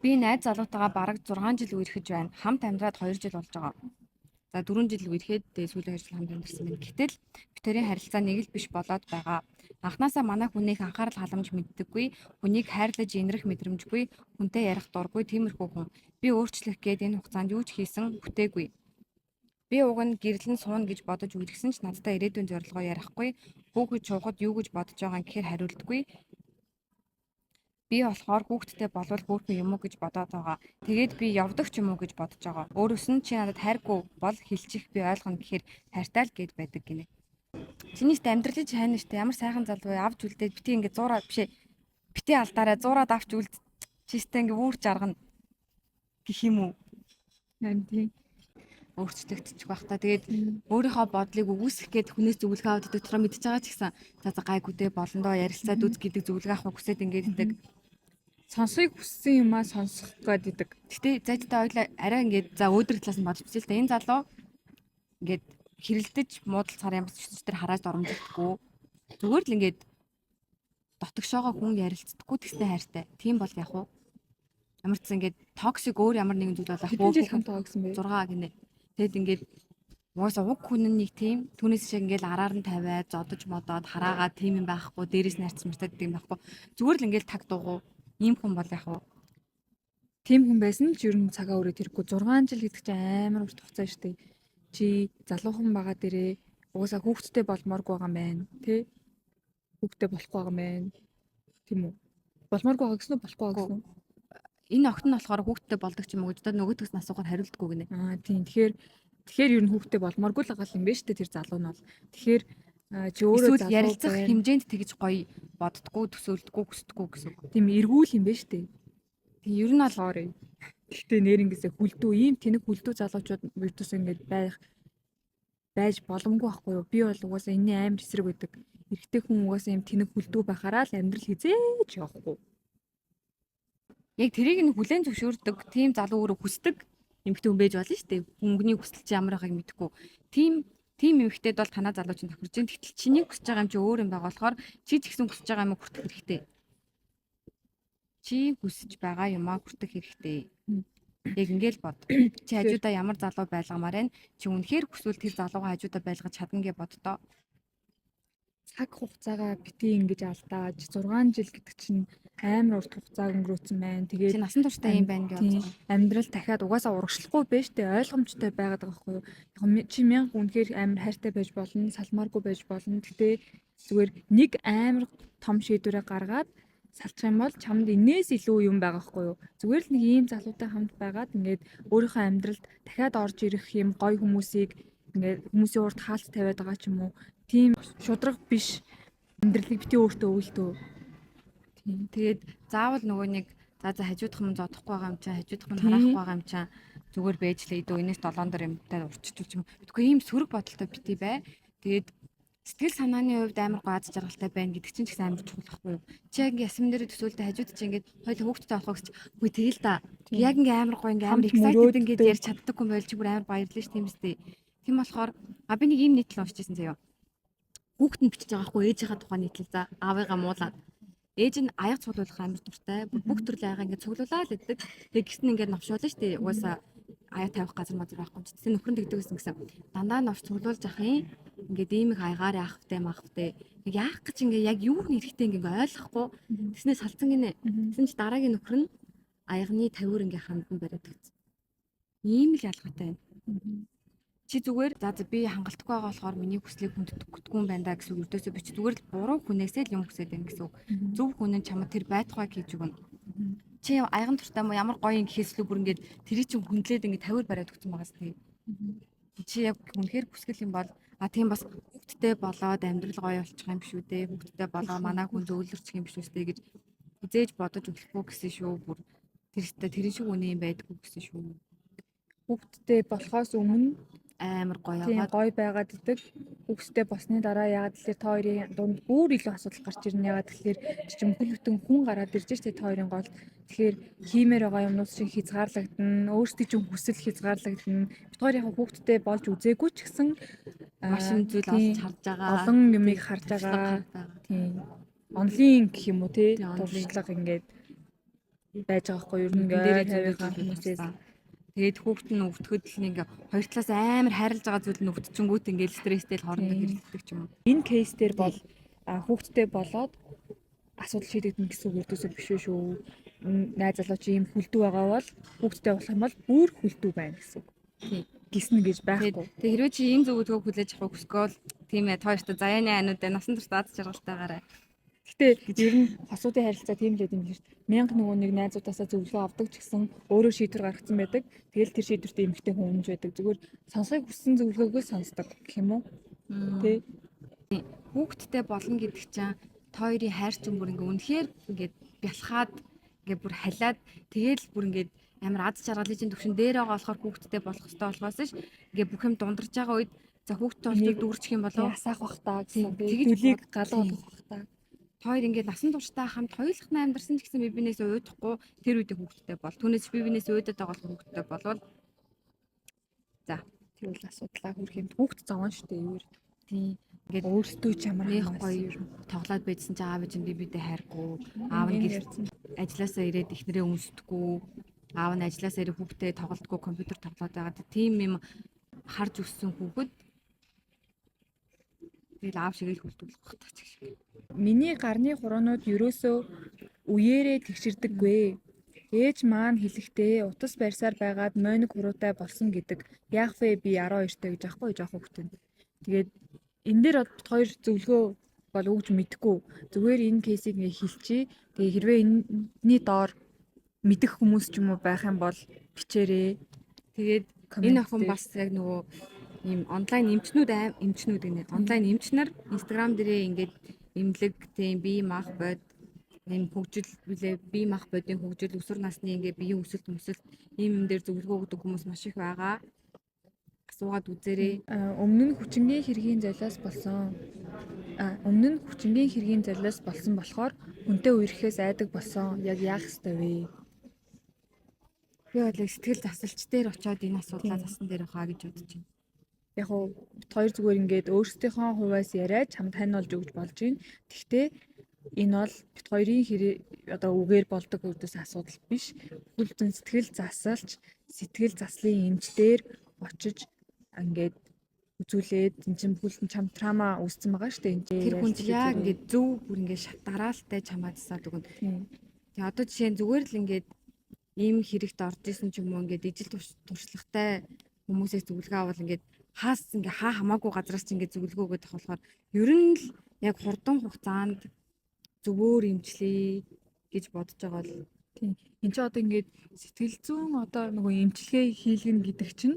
Би найз залуутайгаа бараг 6 жил үерхэж байна. Хамт амьдраад 2 жил болж байгаа. За 4 жил үерхэд сүүлийн 2 жил хамт амьдсан байна. Гэтэл битэрийн харилцаа нэг л биш болоод байгаа. Анхнаасаа манай хүнийх анхаарал халамж мэддэггүй, хүнийг хайрлаж инрэх мэдрэмжгүй, хүнтэй ярих дургүй тиймэрхүү хүн. Би өөрчлөх гээд энэ хугацаанд юу ч хийсэн бүтээгүй. Би уг нь гэрлэн суuna гэж бодож үерхсэн ч надтай ирээдүйн зорилгоо ярихгүй, хүүхэд чухад юу гэж бодож байгаа гэхээр хариулдаггүй. Би болохоор хүүхэдтэй болвол хүүхэн юм уу гэж бодоод байгаа. Тэгээд би явдаг ч юм уу гэж бодож байгаа. Өөрөөс нь чи надад хайргүй бол хэлчих би ойлгоно гэхээр хайртай л гээд байдаг гинэ. Чинийс амьдралын чинь хайна штэ ямар сайхан залуу авч үлдээд бити ингээ зуураа бишээ. Бити алдаараа зуураад авч үлд чистэ ингээ үүрч аргана гэх юм уу. Тийм. Өөрчлөгдчих байх та. Тэгээд өөрийнхөө бодлыг үгүйсгэх гээд хүнээс зөвлөгөө авдаг дотроо мэдчихэж байгаа ч гэсэн за гайгүйдээ болондоо ярилцаад үз гэдэг зөвлөгөө авах хүсээд ингээд идэг. Сонсхийг хүссэн юмаа сонсох гэдэг. Гэтэ зайдтай ойлаа арай ингээд за өөдрөг талаас нь бодож үзье л да. Энэ залуу ингээд хэрэлдэж муудалцахаар ямар ч зүйл төр харааж оромжлохгүй. Зүгээр л ингээд дотогшоогоо хүн ярилцдаггүй тэгснэ хайртай. Тийм бол яг уу. Ямар ч ингээд токсик өөр ямар нэгэн зүйл болох уу. Жил хамтаа гэсэн бэ? 6 гинэ. Тэгэд ингээд угаасаа уг хүн нэг тийм түүнээс шиг ингээд араар нь тавиад зодож модоод хараагаад тийм юм байхгүй. Дээрээс нарц мартаад гэдэг юм байхгүй. Зүгээр л ингээд таг дуугу. Ийм хүн бол яг уу. Тийм хүн байсан ч ер нь цагаа өрөөд ирэхгүй 6 жил гэдэг чинь амар урт хугацаа шүү дээ. Чи залуухан байгаа дээрээ угаасаа хүүхэдтэй болмооргүй байгаа юм байна. Тэ? Хүүхэдтэй болохгүй байгаа юм байна. Тийм үү? Болмооргүй байгаа гэсэн үү? Болохгүй байгаа гэсэн үү? Энэ огт нь болохоор хүүхэдтэй болдог ч юм уу гэж одоо нөгөөдгөөс нь асуухаар хариулдаггүй гинэ. Тийм. Тэгэхээр ер нь хүүхэдтэй болмооргүй л байгаа юм байна шүү дээ тэр залуу нь бол. Тэгэхээр чи өөрөө залуу ярилцах хэмжээнд тэгж гоё боддггүй төсөөлдөггүй хүсдэггүй гэсэн үг. Тийм эргүүл юм байна шүү дээ. Тийм ер нь болохоор гэхдээ нэрнгээсээ хүлдүү ийм тэнэг хүлдүү залуучууд виртус ингээд байж боломгүй байхгүй юу? Би бол угаасаа энэний амар эсрэг байдаг. Эрэгтэй хүн угаасаа ийм тэнэг хүлдүү байхаараа л амьдрал хизээж явахгүй. Яг тэрийг нь хүлээн зөвшөөрдөг тийм залуу өөрөө хүсдэг эмэгтэй хүн байж болно шүү дээ. Хөнгөний хүсэл чи ямар байгааг мэдэхгүй. Тийм эмэгтэйд бол танаа залуу чинь тохирж байна. Гэтэл чиний хүсэж байгаа юм чи өөр юм байгаа болохоор чи ч гэсэн хүсэж байгаа юм хүртэх хэрэгтэй. Чи хүсэж байгаа юмаа хүртэх хэрэгтэй. Яг ингээл бод. Чи хажуудаа ямар залуу байлгамаар байна? Чи үнэхээр хүсвэл тэр залуугаа хажуудаа байлгаж чадна гэж боддоо. Цаг хугацаагаа бити ингэж алдааж 6 жил гэдэг чинь амар урт хугацаа өнгөрөөцөн байна. Тэгээд чи насан туршдаа юм байна гэж бодож байгаа. Амьдрал дахиад угаасаа урагшлахгүй байж тээ ойлгомжтой байгаад байгаа байхгүй юу? Яг чи 1000 үнэхээр амар хайртай байж болно, салмааргүй байж болно. Гэтэ зүгээр нэг амар том шийдвэрээ гаргаад салчих юм бол чамд энээс илүү юм байгаа байхгүй юу? Зүгээр л нэг ийм залуутай хамт байгаад ингээд өөрийнхөө амьдралд дахиад орж ирэх юм гоё хүмүүсийг ингээд хүмүүсийн урд хаалт тавиад байгаа ч юм уу? тийм шудраг биш амьдралыг бити өөртөө өгөлтөө. Тийм. Тэгээд заавал нөгөө нэг за хажуудах юм зодохгүй байгаа юм чинь, хажуудах юм Тийм. харахгүй байгаа юм чинь зүгээр байж лээ дөө энэс 7 дор юмтай урччихвч юм. Тэгэхгүй ийм сөрөг бодолтой бити бай. Тэгээд сэтгэл санааны хувьд амар гоо аз жаргалтай байна гэдэг чинь ч гэсэн амар чухал байхгүй юу? Чи яг ингээ ясам дээр төсөөлтөд хажууд чи ингээд хоёул хөөгттэй болохоо гэж үгүй тэгэл та. Яг ингээ амар гоо ингээ амар Хамт excited мөрөөддөг. ингээд ярьж чаддаггүй юм байл чи бүр амар баярлаа ш тийм үстэй. Тийм болохоор би нэг ийм нийтлэл уншижсэн заяа. Хүүхэд нь бичиж байгаа хгүй ээжийнхаа тухайн нийтлэл за аавыгаа муулаад ээж нь аяг цуглуулах амар дуртай. Бүх төрлийн аяга ингээд цуглуулаа л гэдэг. Тэгээ гисэн ингээд новшуулна шүү дээ. Угаасаа аяг тавих газар мазар байхгүй ч гэсэн нөхөр нь тэгдэг гэсэн. Дандаа новш цуглуулж ахын ингээд ийм их аягаар яах втэ мах втэ. Нэг яах гэж ингээд яг юу нэрхтээ ингээд ойлгохгүй. Тэснээс салцсан гинэ. Тэсэн чи дараагийн нөхөр нь аягны тавиур ингээд хандан бариад өгсөн. Ийм л ялгаатай байна. Чи зүгээр за би хангалтгүй байгаа болохоор миний хүслийг хүндэтггүй юм байна да гэсэн үг өрдөөсөө би чи зүгээр л буруу хүнээсээ л юм хүсээд байна гэсэн үг. Зөв хүн нь чамд тэр байтугай хийж өгнө. Чи аяган туртай юм ямар гоё юм гэхээслүү бүр ингээд тэрий чинь хүндлээд ингээд тавиур бариад өгсөн байгаас тий. Чи яг үнэхээр хүсгэл юм бол тийм бас хүүхдтэй болоод амьдрал гоё болчих юм биш үү те. Хүүхдтэй болоо манай хүн зөвлөрчих юм биш үстэй гэж хизээж бодож өглөхгүй гэсэн шүү. Бүр тэр шиг үнэ юм байдгүй гэсэн шүү. Хүүхдтэй болохоос өмнө Амар гоё тийм яваад гоё байгаад идэг. Хүүхдтэй болсны дараа ягаад тэгэхээр та хоёрын дунд бүр илүү асуудал гарч ирнэ. Ягаад тэгэхээр чичим хөл бүтэн хүн гараад ирж штэ та хоёрын гол. Тэгэхээр хиймээр байгаа юмнууд шиг хязгаарлагдана. Өөрсдийн чинь хүсэл хязгаарлагдана. Бид хоёр яг хүүхдтэй болж үзээгүй ч гэсэн машин зүйл олж харж байгаа. олон юмыг харж байгаа. Тийм. Онлайн гэх юм уу те. Туршлага ингээд байж байгаа хгүй юу. Ер нь ингээд тавийнхаа хүмүүсээс тэгээд хүүхэд нь өвтгöd л нэг хоёр талаас амар хайрлаж байгаа зүйл нь өвтчингүүт ингээд стресстэй л хоорондоо хэрэлдэх ч юм уу. Энэ кейс дээр бол хүүхдтэй болоод асуудал шийдэгдэнэ гэсэн үг өрдөөсөө биш шүү. Найз залуу чи ийм хүлдүү байгаа бол хүүхдтэй болох юм бол бүр хүлдүү байна гэсэн үг. Тийм. Гиснэ гэж байхгүй. Тэг хэрвээ чи ийм зөв өдгөө хүлээж авах хүсгөөл тийм ээ тооштой заяаны айнуудаа насан турш аз жаргалтайгаараа. Гэтэ ер нь хосуудын харилцаа тийм л юм л шүү. Мянга нөгөө нэг найзуудаасаа зөвлөгөө авдаг ч гэсэн өөрөө шийдвэр гаргацсан байдаг. Тэгэл тэр шийдвэрт эмгтэй хүн өмж байдаг. Зүгээр сонсохыг хүссэн зөвлөгөөгөө сонсдог гэх юм уу? Тэ. Хүүхдтэй болно гэдэг чинь та хоёрын хайр цөм бүр ингээ үнэхээр ингээ бялхаад ингээ бүр халиад тэгэл бүр ингээ амар аз жаргалын төвшин дээр байгаа болохоор хүүхдтэй болох хэрэгтэй болохоос ш ингээ бүх юм дундарч байгаа үед за хүүхдтэй болчих дүүрчих юм болов асаах бах таа гэсэн. Тэгж Төлийг галуулах бах таа. Хоёр ингээд насан туршдаа хамт хоёулахнаа амьдарсан ч гэсэн би бинээс уйдахгүй тэр үедээ хүүхдтэй бол. Түүнээс би бинээс уйдаад байгаа хүүхдтэй болвол за тэр үл асуудлаа хүрх юм. Хүүхд зовон штэ юу. тийм ингээд өөртөө ч ямар нэг гоё тоглоод байжсан чи аав ээж нь бидээ хайргүй аав нь ажилласаа ирээд ихнэрээ өмсдөггүй аав нь ажилласаа ирээд хүүхдээ тоглолтгүй компьютер тоглоод байгаа тийм юм харж өссөн хүүхэд тэгэл аав шиг л хүлдүүлэх байх таа ч гэх. Миний гарны хураанууд ерөөсөө үеэрээ тэгширдэггүй. Ээж маань хэлэхдээ утас барьсаар байгаад моник хуруутай болсон гэдэг. Яах вэ би 12-тэй гэж аахгүй жоох хүүхдэн. Тэгээд энэ дээр хоёр зөвлөгөө бол өгж мэдэхгүй. Зүгээр энэ кейсийг ингээ хэлчихье. Тэгээ хэрвээ энэний доор мэдэх хүмүүс ч юм уу байх юм бол бичээрэй. Тэгээд энэ охин бас яг нөгөө ийм онлайн эмчнүүд гэнэ. Онлайн эмч нар Instagram дээрээ ингээд эмнэлэг тийм бие мах бод ийм хөгжил билээ бие мах бодийн хөгжил өсвөр насны ингээд биеийн өсөлт ийм юм дээр зөвлөгөө өгдөг хүмүүс маш их байгаа. Асуугаад үзээрэй. Өмнө нь хүчингийн хэргийн золиос болсон. Өмнө нь хүчингийн хэргийн золиос болсон болохоор хүнтэй үерхээс айдаг болсон. Яг яах ёстой вэ? Би бол сэтгэл засалч дээр очиод энэ асуудлаа засан дээр хаа гэж бодож байна. Яг уу хоёр зүгээр ингээд өөрсдийнхөө хувьас яриад чамд таниулж өгч болж байна. Гэхдээ энэ бол бит хоёрын одоо үгээр болдог үдээс асуудал биш. Хүлцэн сэтгэл засалч, сэтгэл заслын эмчдэр очиж ингээд үзүүлээд энэ чинь бүхэлдэн чам трама үүссэн байгаа шүү дээ. Тэр хүн яг ингээд зөв бүр ингээд шат дараалтай чамаа засаад өгнө. Тэгээ одоо жишээ нь зүгээр л ингээд ийм хэрэгт орж исэн ч юм уу ингээд ижил туршлагатай хүмүүсээс зөвлөгөө авал ингээд хаас ингээ хаа хамаагүй газраас ч ингээ зөвлөгөө өгөх болохоор ер нь л яг хурдан хугацаанд зөвөр эмчлэе гэж бодож байгаа л тийм. Энд чи одоо ингээд сэтгэл зүйн одоо нөгөө эмчилгээ хийлгэн гэдэг чинь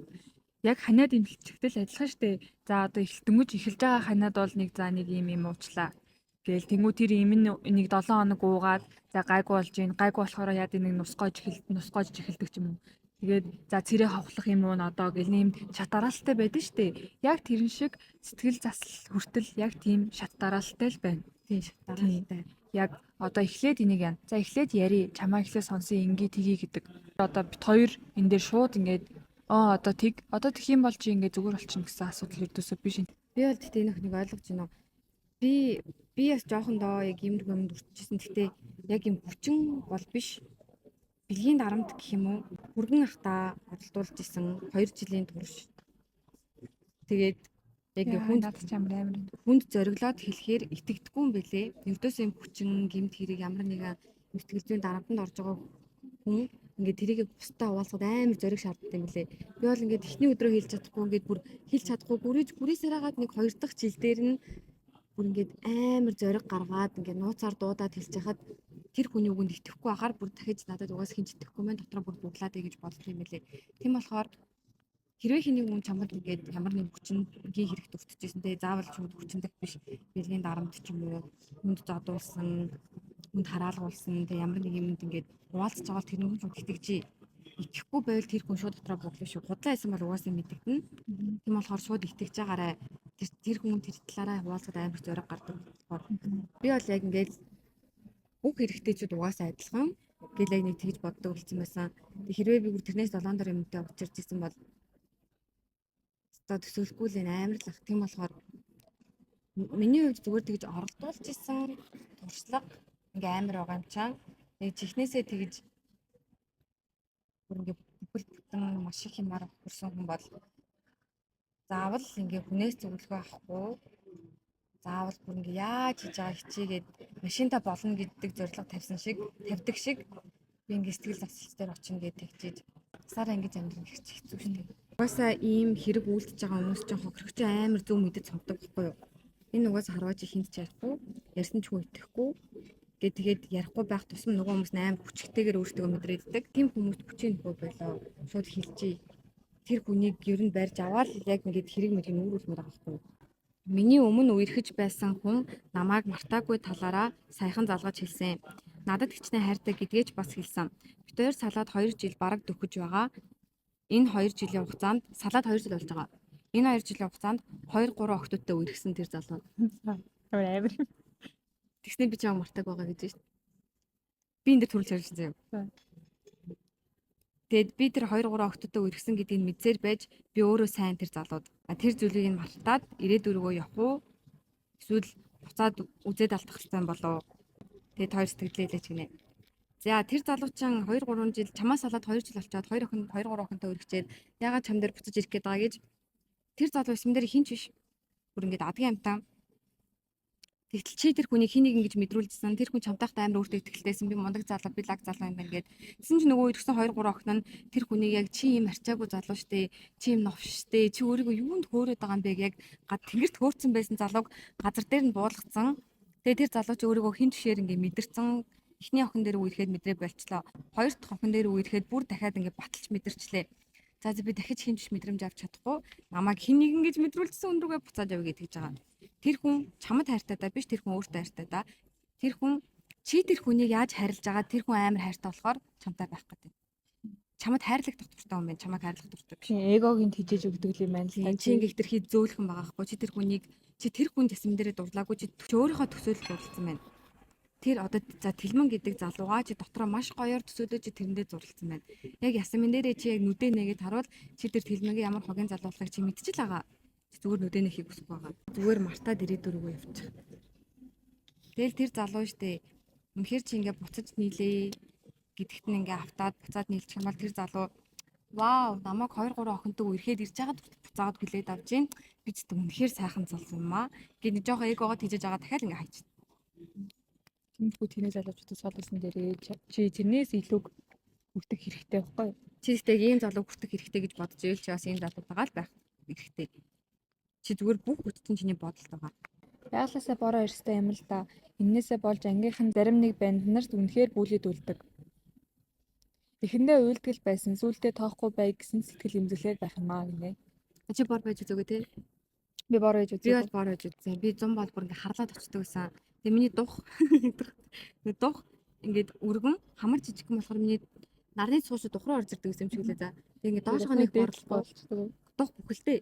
Яг ханиад имлэгчтэй адилхан штэ. За одоо дөнгөж эхэлж байгаа ханиад бол нэг за нэг юм уучлаа. Гээл тэнгуү тэр юм нэг 7 хоног уугаад за гайгүй болж гин гайгүй болохоор яа нэг нусгоож эхэлдэг ч юм уу. Тэгээд за цэрээ хавхлах юм уу одоо гэл нэм шат дараалттай байдаг штэ. Яг тэрэн шиг сэтгэл засал хүртэл яг тийм шат дараалттай л байна. Тийм шат дараалттай. Яг одоо эхлээд энийг яа. За эхлээд яри чамаа эхлээд сонсон ингээ тгий гэдэг. Одоо бит хоёр энэ дээр шууд ингээд одоо тэг юм бол чи ингээ зүгээр болчихно гэсэн асуудал ердөөсөө биш. Би бол тэгтээ энэ охиныг ойлгож байна уу? Би бас жоохондоо яг иймэрхүү юмд үрчижсэн. Тэгтээ яг юм хүчин бол биш. Бэлгийн дарамт гэх юм уу? Хүргэн ахта бодлуулж исэн 2 жилийн турш. Тэгээд яг хүнд зориглоод хэлэхээр итгэдэггүй юм бэлээ. Ердөөсөө юм хүчин гэмт хэрэг ямар нэгэн сэтгэлзүйн дарамтанд орж байгаа хүн ингээд тэрийг бусдаа хуваалцахад амар зориг шаарддаг юм лээ. Би бол ингээд эхний өдрөө хэлж чадахгүй ингээд бүр хэлж чадахгүй гүрээсээр хагаад нэг 2 дахь жил дээр нь бүр ингээд амар зориг гаргаад ингээд нууцаар дуудаад хэлж хахад тэр хүний үгэнд итгэхгүй ахаар бүр дахиж надад угаас хинж итгэхгүй мэн дотроо бүр буглаад гэж бодсон юм лээ. Тийм болохоор хэрвээ хэний хүн чамд ингээд ямар нэг хүчингийн хэрэгт өвтөжсэн те заавал шууд хүчиндэх биш бэлгийн дарамт ч юм уу хүнд зодуулсан хүнд хараалгуулсан те ямар нэг юмд ингээд хуваалцж байгаа тэр хүн шууд итгэжээ. Итгэхгүй байвал тэр хүн шууд дотроо буглаа шүү. Худлаа хийсэн бол угаасаа мэдэгдэнэ. Тийм болохоор шууд итгэж байгаарай. Тэр хүн тэр талаараа хуваалцаад амар зориг гардаг. Би бол яг ингээд бүх хэрэгтэйчүүд угаасаа адилхан гэл яг нэг тэгж боддог болсон байсан. Хэрвээ би бүр тэрнээс 7 дор юмтай учирч исэн бол одоо төсөөлөхгүй л амар л ах. Тийм болохоор миний хувьд зүгээр тэгж оролдуулж исэн туршлага ингээ амар байгаа юм чам. Нэг чихнээсээ тэгж бүр ингээ бүхэл бүтэн маш их юмар хүрсэн хүн бол заавал ингээ хүнээс зөвлөгөө авахгүй заавал бүр ингээ яаж хийж байгаа хичээгээд машинта болно гэдэг зорилго тавьдаг шиг би ингээ сэтгэл засалч дээр очино гэж тэгчиж сараа ингээ амьдрах хэцүү шүү дээ. Угаасаа ийм хэрэг үйлдэж байгаа хүмүүс ч хохирогч амар зөв мэдэж цогдог байхгүй юу? Энэ угаасаа харваач хинт ч ярихгүй, ярьсан ч хүн итгэхгүй. Тэгээд ярихгүй байх тусам нөгөө хүмүүс амар хүчтэйгээр өөртөө мэдрээддэг. Тим хүмүүст хүчийн нөхөө болоо шууд хэлжээ. Тэр хүнийг ер нь барьж аваад яг ингээд хэрэг мэрэг нүүрүүлмээр байгаа байхгүй юу? Миний өмнө үерхэж байсан хүн намайг мартаагүй талаараа саяхан залгаж хэлсэн. Надад хичнээн хайртай гэдгээч бас хэлсэн. Бид хоёр салаад 2 жил бараг дөхөж байгаа. Энэ 2 жилийн хугацаанд салаад 2 жил болж байгаа. Энэ 2 жилийн хугацаанд 2 3 охтуудтай үерхсэн тэр залуу. Амар. Тэгснэ би ч яг мартаг байгаа гэж шүү дээ. Би энэ дээр төрүүлж ярьсан юм. Тэгэд би тэр 2 3 охтуудтай үерхсэн гэдгийг мэдсээр байж би өөрөө сайн тэр залууд. Тэр зүйлийг нь мартаад ирээдүргөө явах уу? Эсвэл буцаад үзээд алдах хэрэгтэй болов. Тэгэд хоёр сэтгэлдээ ч гинэ. За тэр залуучин 2 3 жил чамаас салаад 2 жил болчоод 2 3 охинтой үргэлжлээд ягаад чам дээр буцаж ирэх гээд байгаа гэж тэр залуу эсмэн дээр хинч биш. Бүр ингээд адгийн амтаа. Тэгтэл чи тэр хүнийг хин нэг ингэж мэдрүүлжсэн. Тэр хүн чамтайхтай амар өөртөө ихтэйсэн. Би мундаг залуу, би лаг залуу юм байна гэд. Тэсэн чи нөгөө ирсэн 2 3 охин нь тэр хүнийг яг чи юм арчаагүй залуу штэ. Чи юм новш штэ. Чи өөрийгөө юунд хөөрөөд байгаа юм бэ яг тэнгэрт хөөрцөн байсан залууг газар дээр нь буулгацсан. Тэгээ тэр залуу чи өөрийгөө хин тушээр ингэ мэдэрсэн. Эхний охин дээр үерхэд мэдрээ болчлоо. Хоёр дахь охин дээр үерхэд бүр дахиад ингэ баталж мэдэрчлээ. За би дахиж хинж мэдрэмж авч чадахгүй. Намайг хин нэг ингэж мэдрүүлсэн өндрүүгээ буцааж явъя гэж байгаа. Тэр хүн чамд хайртай да биш тэр хүн өөртөө хайртай да. Тэр хүн чи тэр хүнийг яаж хайрлаж байгаа тэр хүн амар хайртай болохоор чамтай байх гэдэг. Чамд хайрлах дуртай юм байна. Чамайг хайрлах дуртай биш. Эгогийн тижээж өгдөг юм байна л та. Чи ингэ хитрхий зөөлхөн байгаа хгүй. Чи тэр хүн засам дээрээ дурлаагүй чи өөрийнхөө төсөөлөл дурлцсан байна. Тэр одоо за Тэлмэн гэдэг залуугаа чи дотроо маш гоёор төсөөлөж чи тэрэндээ зурлцсан байна. Яг ясамин дээрээ чи яг нүдэ нэгээд харуул чи тэр Тэлмэнгийн ямар хогийн залуулахыг чи мэдчихэл байгаа. Зүгээр нүдэ нэхийг хүсэхгүй байгаа. Зүгээр мартаад ирээдүргөө явчих. Тэгэл тэр залуу штэ. Үнэхээр чи ингээ буцаж нийлээ гэдэгт нь ингээ автаад буцаад нийлчих юм бол тэр залуу вау намайг 2 3 охинтой үерхэд ирж байгаад буцаад хүлээд авч гин. Би ч үнэхээр сайхан залуу юм аа. Гэт жоохоо эгоогоо тийжэж байгаа дахиад ингээ хайчих. Тэмдгүү тэрний залуучуудад солиулсан дээрээ чи тэрнээс илүү хүртэх хэрэгтэй байхгүй юу? Чи стэйг ийм залуу хүртэх хэрэгтэй гэж бодож ивэл чи бас ийм залуутайгаа л байх хэрэгтэй. Чи зүгээр бүх хүчтэй чиний бодолд байгаа. Яалаасаа бороо ирстэй юм л да. Иннээсээ болж ангийнхан зарим нэг банд нарт үнэхээр бүлэд үлдэг. Эхэндээ уйлдгэл байсан зүйлдээ тоохгүй бай гэсэн сэтгэл имзэглээд байх юм аа гинэ. Чи бор байж үзээгөө те. Би бор ээж Би үзээ. бол бор байж үзсэн. Би 100 бол бүр ингээ харлаад очдөг байсан. Тэгээ миний дух дух ингээд өргөн хамар жижиг болохоор миний нарны цуушид дух руу орж ирдэг юм шиг лээ за. Тэгээ ингээ доошоо нэг борлоо. Дух бүхэлдээ.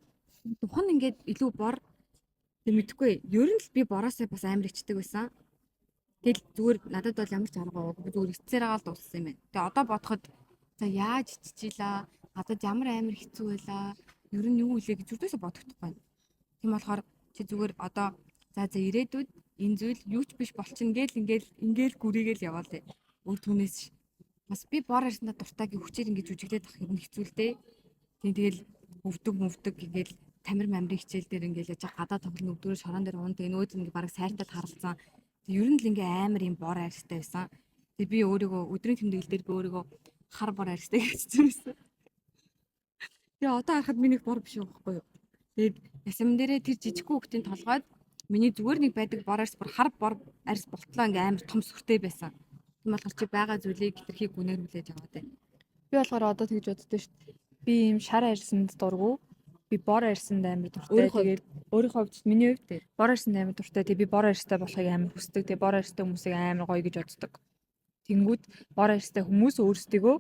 Дух нь ингээд илүү бор тэг мэдхгүй. Ер нь л би бороосоо бас амар ичдэг байсан. Тэгэл зүгээр надад бол ямар ч арга байгаагүй. Зүгээр эцсээр агаал дууссан юм байна. Тэгээ одоо бодоход за яаж иччихлаа? Надад ямар амар хэцүү байлаа? Ер нь юу илээ гэж зүрдээсээ бодогдохгүй. Тийм болохоор чи зүгээр одоо за ирээдүйд энэ зүйл юу ч биш болчихно ингээл гүрийгээл яваалаа. Өөр түүнээс бас би бор арьсандаа дуртайг хүчээр ингэж үжиглээд авах юм хэцүүлдэ. Тийм тэгэл өвдөг ингээл тамир мамрын хичээл дээр ингээл яж гадаа тоглоно өдөрөө шорон дээр уун тэгээ нөөд ингээ бараг сайртаад харалцсан. Тэг ер нь л ингээ амар юм бор арьстай байсан. Тэг би өөрийгөө өдрийн тэмдэглэл дээр би өөрийгөө хар бор арьстай гэж хэлсэн. Тэгээ одоо харахад миний бор биш байхгүй юу? Тэгээд ясам дээрээ тэр жижиг хүүхдийн толгойд миний зүгээр нэг байдаг бор арьс бүр хар бор арьс болтлоо ингээ амар том сүртэй байсан. Тийм болохоор чи байгаа зүйлийг хэтэрхий гүнээр хүлээж аваад байна. Би болохоор одоо тэгж боддоо шүү дээ. Би ийм шар арьсанд дургу. Би бор арьсанд амар дуртай. Тэгээд өөрийнхөө хувьд миний хувьд бор арьсанд амар дуртай. Тэгээд би бор арьстай болохыг амар хүсдэг. Тэгээд бор арьстай хүмүүсийг амар гоё гэж боддог. Тэнгүүд бор арьстай хүмүүс өөрсдөө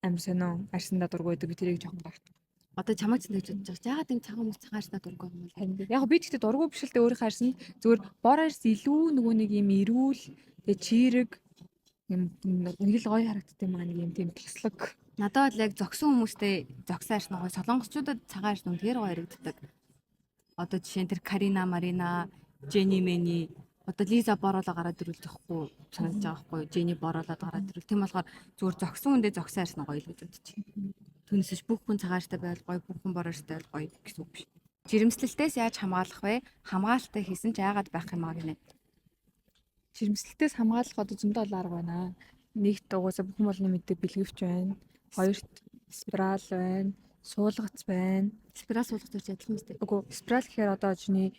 амар сонио арьсандаа дургу байдаг. Би тэрийг жоохон гайхдаг. Одоо чамайг ч тэгж бодож байгаа. Яагаад энэ цагаан хүмүүс цагаан арьстай дургу юм бол харин яг би тэгтээ дургу биш л дээ өөрийнхөө арьсанд зүгээр бор арьс илүү нөгөө нэг юм эрүүл тэгээд чирэг юм нэг л гоё харагддаг юм аа нэг юм тийм тослог. надад бол яг зөксөн хүмүүстэй зөксөн арьс нь гоё солонгосчуудад цагаан арьс үнэхээр гоё харагддаг. Одоо жишээ нь тэр Карина, Марина, Жени Мэни одоо Лиза Бороло гараад ирвэл зөхгүй санагдаж байгаа байхгүй юу? Жени Боролоод гараад ирвэл тийм болохоор зүгээр зөксөн хүндээ зөксөн арьс нь гоё л гэж бодчих. Түүнээс бүх хүн цагаан арьстай байвал гоё, бүх хүн бор арьстай байвал гоё гэсэн үг биш. Жирэмслэлтээс яаж хамгаалах вэ? Хамгаалалтаа хийсэн ч яагаад байх юм аа гинэ. Жирэмслэлтээс хамгаалах одоо зөндөө арга байна. Нэгт угаасаа бүхэн болгоны мэддэг бэлгэвч байна. Хоёрт спираль байна. Суулгац байна. Спираль суулгац гэж адилхан мэт. Үгүй спираль гэхээр одоо чиний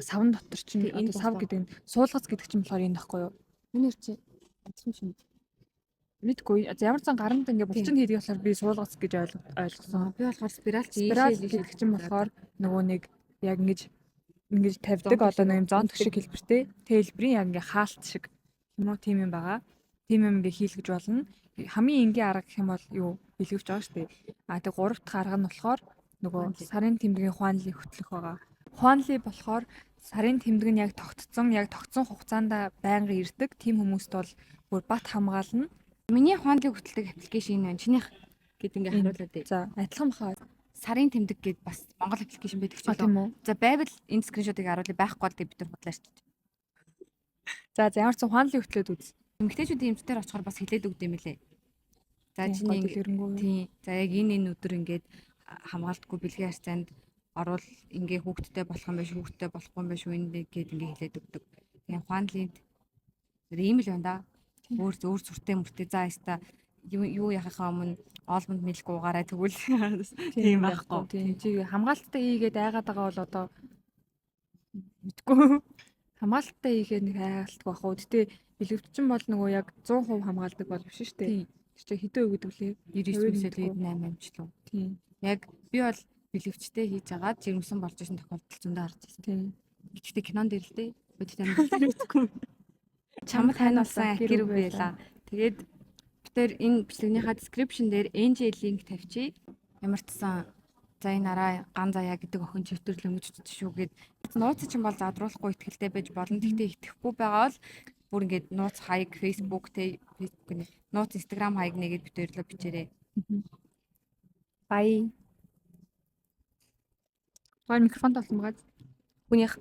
савн дотор чинь одоо сав гэдэг нь суулгац гэдэг чинь болохоор энэ байхгүй юу? Миний чи адилхан шүү. Мэдгүй. Ямар ч сан гаранд ингээ булчин хийдэг болохоор би суулгац гэж ойлгосон. Би болохоор спираль чи спираль гэдэг чинь болохоор нөгөө нэг яг ингэж тавьдаг одоо нэг юм зонт шиг хэлбэртэй. Хэлбэрийн яг ингээ хаалт шиг юм уу тийм юм байгаа. Тийм юм ингээ хийлгэж болно. Хамгийн энгийн арга гэх юм бол юу бэлгэвч байгаа шүү дээ. Тэг гурав дахь арга нь болохоор нөгөө сарын тэмдгийн хуанлыг хөтлөх байгаа. Хуанли болохоор сарын тэмдэг нь яг тогтсон хугацаанд байнга ирдэг. Тийм хүмүүст бол бүр бат хамгаална. Миний хуанлыг хөтэлдэг аппликейшн байна. Чинийх гэд ингээ харуулаад бай. За адилхан бахаа. Сарын тэмдэг гэд бас Монгол аппликейшн байдаг ч юм уу. За байвал энэ скриншотыг харуулъя байхгүй бол бид нар бодлоо шүү дээ. За ямар ч хуанлыг хөтлөөд үз. Эмэгтэйчүүдийн эмчтэр очихоор бас хэлээд өгд юм лээ. За чиний тийм. За яг энэ өдөр ингээд хамгаалтгүй бэлгийн харьцаанд орвол ингээ хүүхдтэй болох юм биш хүүхдтэй болохгүй юм биш үнийг гээд ингээ хэлээд өгдөг. Тэгээ хуанлын ийм л байна да. Өөр сүртэй мөртэй за яста юу яхахаа өмнө оолмонд мэлэх уугаарай тэгвэл тийм байхгүй. Тийм чи хамгаалттай хийгээд айгаад байгаа бол одоо мэдгүй. Хамгаалттай хийгээд нэг айгаалтгүй бах уу. Гэтэ бэлгэвчин бол нөгөө яг 100% хамгаалдаг бол биш шүү дээ. Тэр чи хэдэн үг гэдэг лээ? 99-98 амжилт. Тийм. Яг би бол бэлгэвчтэй хийж агаад жирэмсэн болж исэн тохиолдол зөндөө харж байсан. Тийм. Гэхдээ кинонд дэр л дээ. Бодит амьдрал үзэхгүй. Чамд хайнуулсан гэр үг байла. Тэгээд битэр энэ бичлэгнийхаа description дээр NG link тавьчих. Ямар ч сан за энэ араа ган заяа гэдэг охин чивтэр лөнгөж шүү гэд нууц чинь бол задруулахгүй ихтэй байж болно. Тэгтээ итгэхгүй байгаа бол бүр ингээд нууц хаяг Facebook нууц Instagram хаяг нэгэд битээрлөө бичээрэй. Бай. Гол микрофон толсон байгаа. Хүнийх